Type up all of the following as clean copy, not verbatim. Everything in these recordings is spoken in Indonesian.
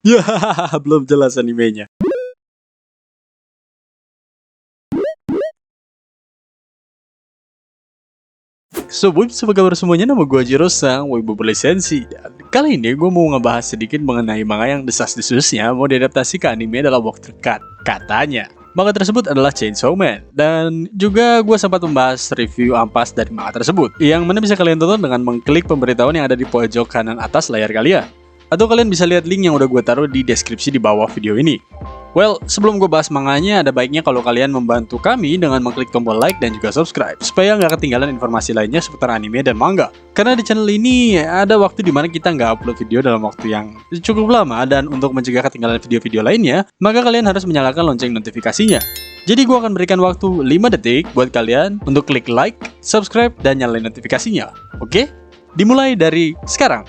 Ya, belum jelas animenya. Apa kabar semuanya, nama gue Jiro Sang, Wibu berlisensi. Dan kali ini gue mau ngebahas sedikit mengenai manga yang desas-desusnya mau diadaptasi ke anime dalam waktu dekat. Katanya, manga tersebut adalah Chainsaw Man. Dan juga gue sempat membahas review ampas dari manga tersebut, yang mana bisa kalian tonton dengan mengklik pemberitahuan yang ada di pojok kanan atas layar kalian. Atau kalian bisa lihat link yang udah gue taruh di deskripsi di bawah video ini. Well, sebelum gue bahas manganya, ada baiknya kalau kalian membantu kami dengan mengklik tombol like dan juga subscribe, supaya nggak ketinggalan informasi lainnya seputar anime dan manga. Karena di channel ini ada waktu dimana kita nggak upload video dalam waktu yang cukup lama, dan untuk mencegah ketinggalan video-video lainnya, maka kalian harus menyalakan lonceng notifikasinya. Jadi gue akan berikan waktu 5 detik buat kalian untuk klik like, subscribe, dan nyalain notifikasinya. Oke? Dimulai dari sekarang.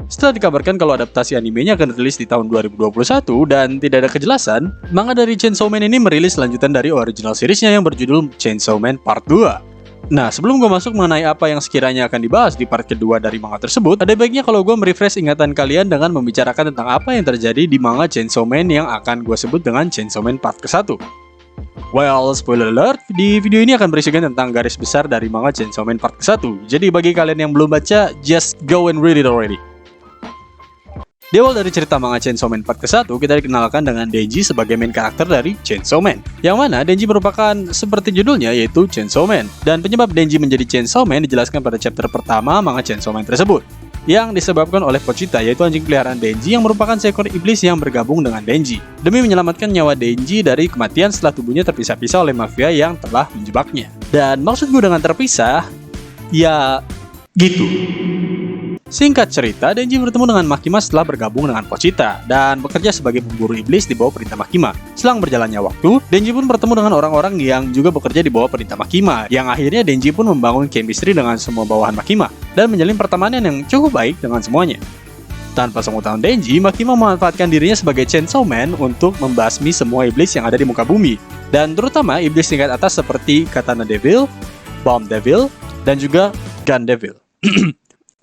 Setelah dikabarkan kalau adaptasi animenya akan rilis di tahun 2021 dan tidak ada kejelasan, manga dari Chainsaw Man ini merilis lanjutan dari original seriesnya yang berjudul Chainsaw Man Part 2. Nah, sebelum gue masuk mengenai apa yang sekiranya akan dibahas di part kedua dari manga tersebut, ada baiknya kalau gue merefresh ingatan kalian dengan membicarakan tentang apa yang terjadi di manga Chainsaw Man yang akan gue sebut dengan Chainsaw Man Part ke-1. Well, spoiler alert, di video ini akan berisikan tentang garis besar dari manga Chainsaw Man Part ke-1. Jadi bagi kalian yang belum baca, just go and read it already. Di awal dari cerita manga Chainsaw Man Part ke-1, kita dikenalkan dengan Denji sebagai main karakter dari Chainsaw Man. Yang mana Denji merupakan seperti judulnya, yaitu Chainsaw Man. Dan penyebab Denji menjadi Chainsaw Man dijelaskan pada chapter pertama manga Chainsaw Man tersebut, yang disebabkan oleh Pochita, yaitu anjing peliharaan Denji yang merupakan seekor iblis yang bergabung dengan Denji demi menyelamatkan nyawa Denji dari kematian setelah tubuhnya terpisah-pisah oleh mafia yang telah menjebaknya. Dan maksud gue dengan terpisah, ya gitu. Singkat cerita, Denji bertemu dengan Makima setelah bergabung dengan Pochita dan bekerja sebagai pemburu iblis di bawah perintah Makima. Selang berjalannya waktu, Denji pun bertemu dengan orang-orang yang juga bekerja di bawah perintah Makima, yang akhirnya Denji pun membangun chemistry dengan semua bawahan Makima dan menjalin pertemanan yang cukup baik dengan semuanya. Tanpa sepengetahuan Denji, Makima memanfaatkan dirinya sebagai Chainsaw Man untuk membasmi semua iblis yang ada di muka bumi, dan terutama iblis tingkat atas seperti Katana Devil, Bomb Devil, dan juga Gun Devil.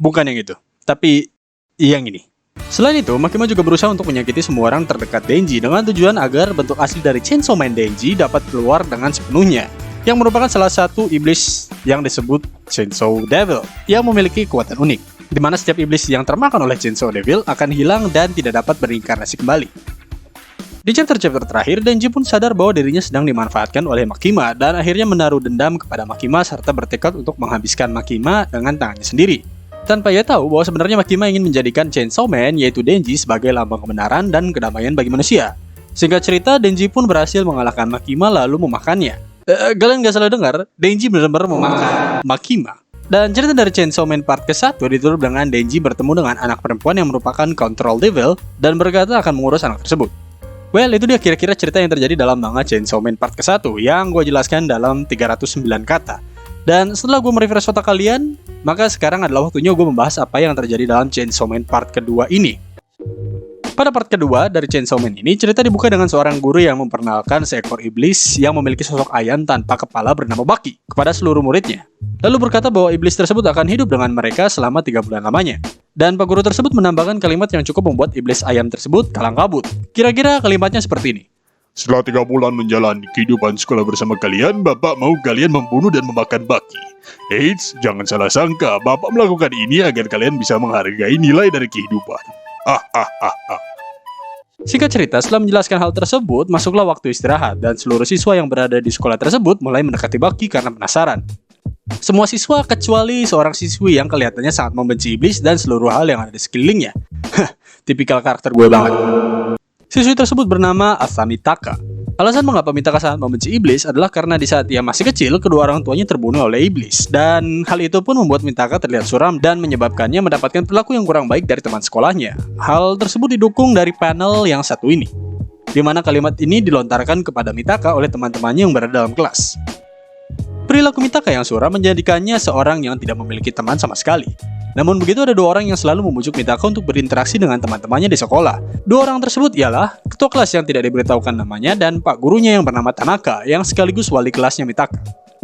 Bukan yang itu, tapi yang ini. Selain itu, Makima juga berusaha untuk menyakiti semua orang terdekat Denji dengan tujuan agar bentuk asli dari Chainsaw Man Denji dapat keluar dengan sepenuhnya, yang merupakan salah satu iblis yang disebut Chainsaw Devil yang memiliki kekuatan unik, di mana setiap iblis yang termakan oleh Chainsaw Devil akan hilang dan tidak dapat berinkarnasi kembali. Di chapter-chapter terakhir, Denji pun sadar bahwa dirinya sedang dimanfaatkan oleh Makima dan akhirnya menaruh dendam kepada Makima serta bertekad untuk menghabiskan Makima dengan tangannya sendiri. Tanpa ia tahu bahwa sebenarnya Makima ingin menjadikan Chainsaw Man, yaitu Denji, sebagai lambang kebenaran dan kedamaian bagi manusia. Singkat cerita, Denji pun berhasil mengalahkan Makima lalu memakannya. Kalian gak salah dengar, Denji benar-benar memakan Makima. Dan cerita dari Chainsaw Man Part ke-1 ditutup dengan Denji bertemu dengan anak perempuan yang merupakan Control Devil dan berkata akan mengurus anak tersebut. Well, itu dia kira-kira cerita yang terjadi dalam manga Chainsaw Man Part ke-1 yang gue jelaskan dalam 309 kata. Dan setelah gue merefresh otak kalian, maka sekarang adalah waktunya gue membahas apa yang terjadi dalam Chainsaw Man Part kedua ini. Pada part kedua dari Chainsaw Man ini, cerita dibuka dengan seorang guru yang memperkenalkan seekor iblis yang memiliki sosok ayam tanpa kepala bernama Baki kepada seluruh muridnya. Lalu berkata bahwa iblis tersebut akan hidup dengan mereka selama 3 bulan lamanya. Dan Pak Guru tersebut menambahkan kalimat yang cukup membuat iblis ayam tersebut kalang kabut. Kira-kira kalimatnya seperti ini. Setelah 3 bulan menjalani kehidupan sekolah bersama kalian, Bapak mau kalian membunuh dan memakan Baki. Eits, jangan salah sangka, Bapak melakukan ini agar kalian bisa menghargai nilai dari kehidupan. Singkat cerita, setelah menjelaskan hal tersebut, masuklah waktu istirahat, dan seluruh siswa yang berada di sekolah tersebut mulai mendekati Baki karena penasaran. Semua siswa kecuali seorang siswi yang kelihatannya sangat membenci iblis dan seluruh hal yang ada di sekelilingnya. Tipikal karakter gue banget. Siswi tersebut bernama Asami Taka. Alasan mengapa Mitaka sangat membenci iblis adalah karena di saat ia masih kecil, kedua orang tuanya terbunuh oleh iblis. Dan hal itu pun membuat Mitaka terlihat suram dan menyebabkannya mendapatkan perilaku yang kurang baik dari teman sekolahnya. Hal tersebut didukung dari panel yang satu ini, di mana kalimat ini dilontarkan kepada Mitaka oleh teman-temannya yang berada dalam kelas. Perilaku Mitaka yang suram menjadikannya seorang yang tidak memiliki teman sama sekali. Namun begitu, ada 2 orang yang selalu membujuk Mitaka untuk berinteraksi dengan teman-temannya di sekolah. 2 orang tersebut ialah ketua kelas yang tidak diberitahukan namanya dan pak gurunya yang bernama Tanaka yang sekaligus wali kelasnya Mitaka.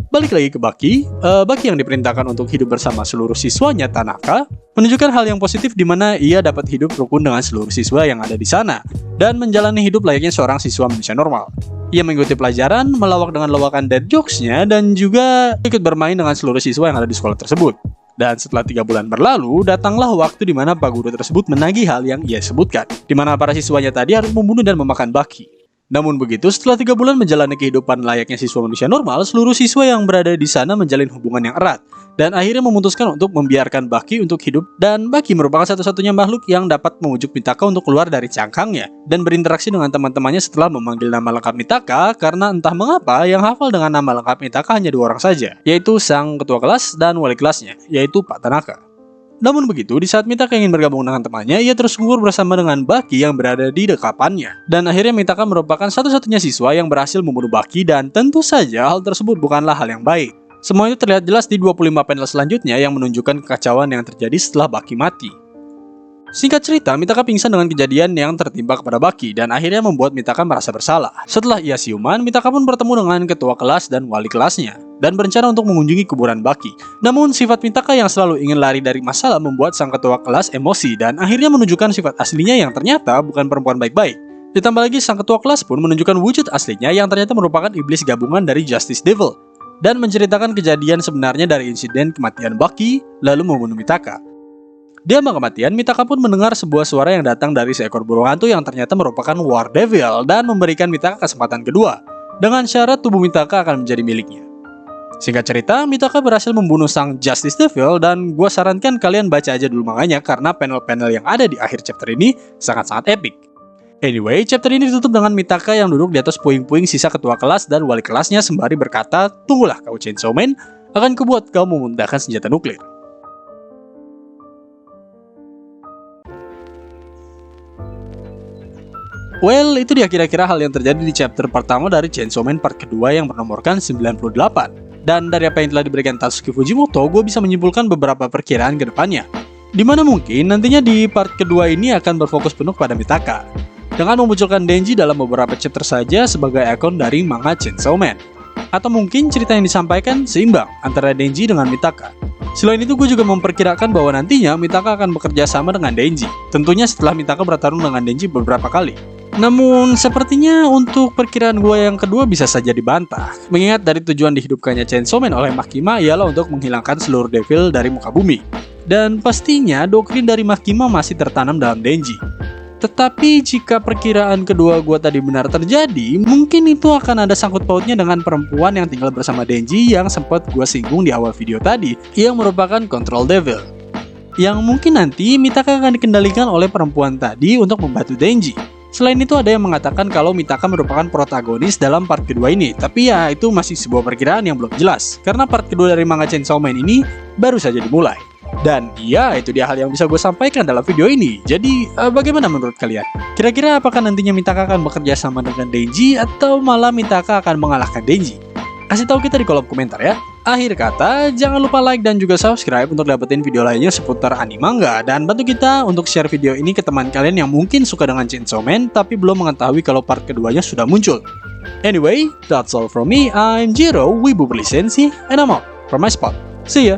Balik lagi ke Baki, Baki yang diperintahkan untuk hidup bersama seluruh siswanya Tanaka menunjukkan hal yang positif di mana ia dapat hidup rukun dengan seluruh siswa yang ada di sana dan menjalani hidup layaknya seorang siswa manusia normal. Ia mengikuti pelajaran, melawak dengan lawakan dad jokes-nya, dan juga ikut bermain dengan seluruh siswa yang ada di sekolah tersebut. Dan setelah 3 bulan berlalu, datanglah waktu di mana Pak Guru tersebut menagih hal yang ia sebutkan, di mana para siswanya tadi harus membunuh dan memakan Baki. Namun begitu, setelah 3 bulan menjalani kehidupan layaknya siswa manusia normal, seluruh siswa yang berada di sana menjalin hubungan yang erat, dan akhirnya memutuskan untuk membiarkan Baki untuk hidup, dan Baki merupakan satu-satunya makhluk yang dapat membujuk Mitaka untuk keluar dari cangkangnya, dan berinteraksi dengan teman-temannya setelah memanggil nama lengkap Mitaka, karena entah mengapa yang hafal dengan nama lengkap Mitaka hanya 2 orang saja, yaitu sang ketua kelas dan wali kelasnya, yaitu Pak Tanaka. Namun begitu, di saat Mitaka ingin bergabung dengan temannya, ia terus gugur bersama dengan Baki yang berada di dekapannya. Dan akhirnya Mitaka merupakan satu-satunya siswa yang berhasil membunuh Baki, dan tentu saja hal tersebut bukanlah hal yang baik. Semua itu terlihat jelas di 25 panel selanjutnya yang menunjukkan kekacauan yang terjadi setelah Baki mati. Singkat cerita, Mitaka pingsan dengan kejadian yang tertimpa kepada Baki dan akhirnya membuat Mitaka merasa bersalah. Setelah ia siuman, Mitaka pun bertemu dengan ketua kelas dan wali kelasnya dan berencana untuk mengunjungi kuburan Baki. Namun sifat Mitaka yang selalu ingin lari dari masalah membuat sang ketua kelas emosi dan akhirnya menunjukkan sifat aslinya yang ternyata bukan perempuan baik-baik. Ditambah lagi sang ketua kelas pun menunjukkan wujud aslinya yang ternyata merupakan iblis gabungan dari Justice Devil dan menceritakan kejadian sebenarnya dari insiden kematian Baki lalu membunuh Mitaka. Di ambang kematian, Mitaka pun mendengar sebuah suara yang datang dari seekor burung hantu yang ternyata merupakan War Devil dan memberikan Mitaka kesempatan kedua, dengan syarat tubuh Mitaka akan menjadi miliknya. Singkat cerita, Mitaka berhasil membunuh sang Justice Devil dan gua sarankan kalian baca aja dulu manganya karena panel-panel yang ada di akhir chapter ini sangat-sangat epic. Anyway, chapter ini ditutup dengan Mitaka yang duduk di atas puing-puing sisa ketua kelas dan wali kelasnya sembari berkata, "Tunggulah kau Chainsaw Man, akan kubuat kau memuntahkan senjata nuklir." Well, itu dia kira-kira hal yang terjadi di chapter pertama dari Chainsaw Man part kedua yang bernomorkan 98. Dan dari apa yang telah diberikan Tatsuki Fujimoto, gue bisa menyimpulkan beberapa perkiraan ke depannya. Dimana mungkin nantinya di part kedua ini akan berfokus penuh pada Mitaka, dengan memunculkan Denji dalam beberapa chapter saja sebagai ikon dari manga Chainsaw Man. Atau mungkin cerita yang disampaikan seimbang antara Denji dengan Mitaka. Selain itu, gue juga memperkirakan bahwa nantinya Mitaka akan bekerja sama dengan Denji, tentunya setelah Mitaka bertarung dengan Denji beberapa kali. Namun, sepertinya untuk perkiraan gue yang kedua bisa saja dibantah, mengingat dari tujuan dihidupkannya Chainsaw Man oleh Makima ialah untuk menghilangkan seluruh devil dari muka bumi. Dan pastinya doktrin dari Makima masih tertanam dalam Denji. Tetapi jika perkiraan kedua gue tadi benar terjadi, mungkin itu akan ada sangkut pautnya dengan perempuan yang tinggal bersama Denji yang sempat gue singgung di awal video tadi, yang merupakan Control Devil. Yang mungkin nanti Mitaka akan dikendalikan oleh perempuan tadi untuk membantu Denji. Selain itu ada yang mengatakan kalau Mitaka merupakan protagonis dalam part kedua ini, tapi ya itu masih sebuah perkiraan yang belum jelas, karena part kedua dari manga Chainsaw Man ini baru saja dimulai. Dan ya itu dia hal yang bisa gue sampaikan dalam video ini. Jadi bagaimana menurut kalian? Kira-kira apakah nantinya Mitaka akan bekerja sama dengan Denji atau malah Mitaka akan mengalahkan Denji? Kasih tahu kita di kolom komentar ya. Akhir kata, jangan lupa like dan juga subscribe untuk dapetin video lainnya seputar anime manga, dan bantu kita untuk share video ini ke teman kalian yang mungkin suka dengan Chainsaw Man tapi belum mengetahui kalau part keduanya sudah muncul. Anyway, that's all from me. I'm Jiro, Wibu Berlisensi, and I'm out from my spot. See ya!